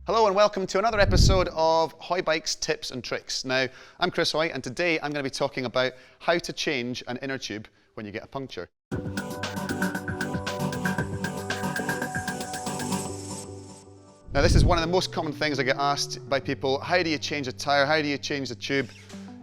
Hello and welcome to another episode of Hoy Bikes Tips and Tricks. Now, I'm Chris Hoy and today I'm going to be talking about how to change an inner tube when you get a puncture. Now, this is one of the most common things I get asked by people. How do you change a tyre? How do you change the tube?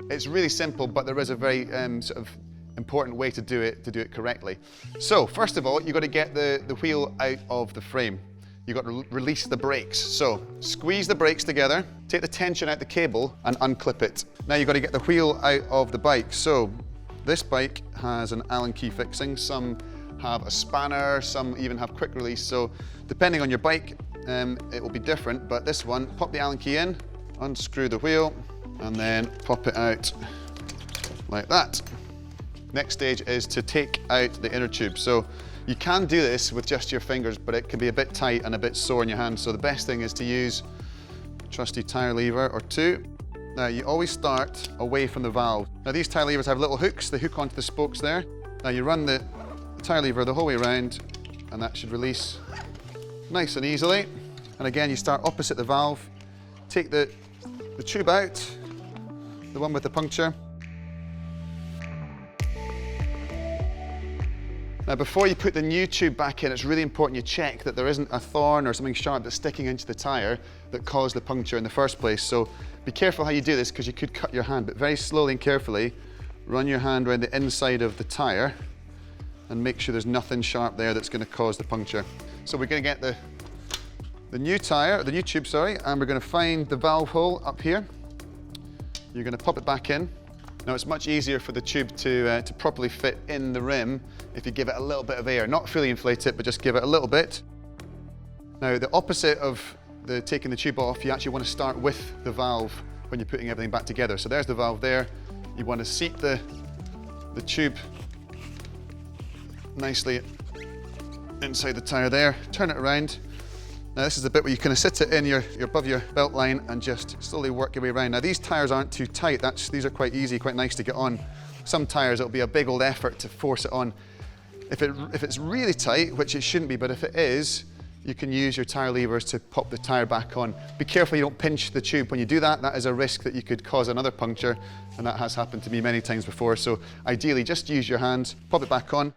It's really simple, but there is a very sort of important way to do it correctly. So, first of all, you've got to get the wheel out of the frame. You've got to release the brakes. So squeeze the brakes together, take the tension out the cable and unclip it. Now you've got to get the wheel out of the bike. So this bike has an Allen key fixing. Some have a spanner, some even have quick release. So depending on your bike, it will be different, but this one, pop the Allen key in, unscrew the wheel and then pop it out like that. Next stage is to take out the inner tube. So you can do this with just your fingers, but it can be a bit tight and a bit sore in your hand. So the best thing is to use a trusty tyre lever or two. Now you always start away from the valve. Now these tyre levers have little hooks, they hook onto the spokes there. Now you run the tyre lever the whole way around and that should release nice and easily. And again, you start opposite the valve, take the tube out, the one with the puncture. Now before you put the new tube back in, it's really important you check that there isn't a thorn or something sharp that's sticking into the tyre that caused the puncture in the first place. So be careful how you do this because you could cut your hand, but very slowly and carefully run your hand around the inside of the tyre and make sure there's nothing sharp there that's going to cause the puncture. So we're going to get the new tube, and we're going to find the valve hole up here. You're going to pop it back in. Now it's much easier for the tube to properly fit in the rim if you give it a little bit of air. Not fully inflate it, but just give it a little bit. Now the opposite of taking the tube off, you actually want to start with the valve when you're putting everything back together. So there's the valve there. You want to seat the tube nicely inside the tyre there. Turn it around. Now this is the bit where you kind of sit it in, you're above your belt line and just slowly work your way around. Now these tyres aren't too tight, these are quite easy, quite nice to get on. Some tyres it'll be a big old effort to force it on. If it's really tight, which it shouldn't be, but if it is, you can use your tyre levers to pop the tyre back on. Be careful you don't pinch the tube. When you do that, that is a risk that you could cause another puncture, and that has happened to me many times before. So ideally just use your hands, pop it back on.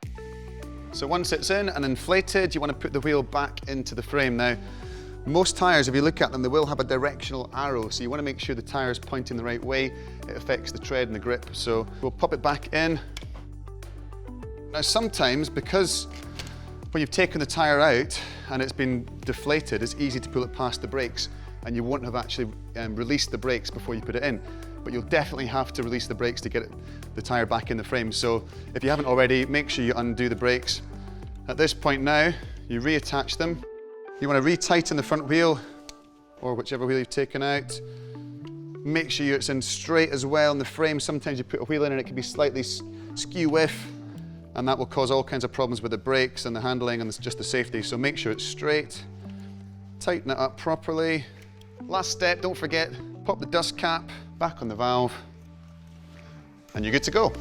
So once it's in and inflated, you want to put the wheel back into the frame. Now, most tyres, if you look at them, they will have a directional arrow, so you want to make sure the tyre is pointing the right way. It affects the tread and the grip. So we'll pop it back in. Now sometimes, because when you've taken the tyre out and it's been deflated, it's easy to pull it past the brakes, and you won't have actually released the brakes before you put it in. But you'll definitely have to release the brakes to get the tyre back in the frame. So if you haven't already, make sure you undo the brakes. At this point now, you reattach them. You want to re-tighten the front wheel, or whichever wheel you've taken out. Make sure it's in straight as well in the frame. Sometimes you put a wheel in and it can be slightly skew-whiff, and that will cause all kinds of problems with the brakes and the handling and just the safety. So make sure it's straight. Tighten it up properly. Last step, don't forget, pop the dust cap back on the valve, and you're good to go.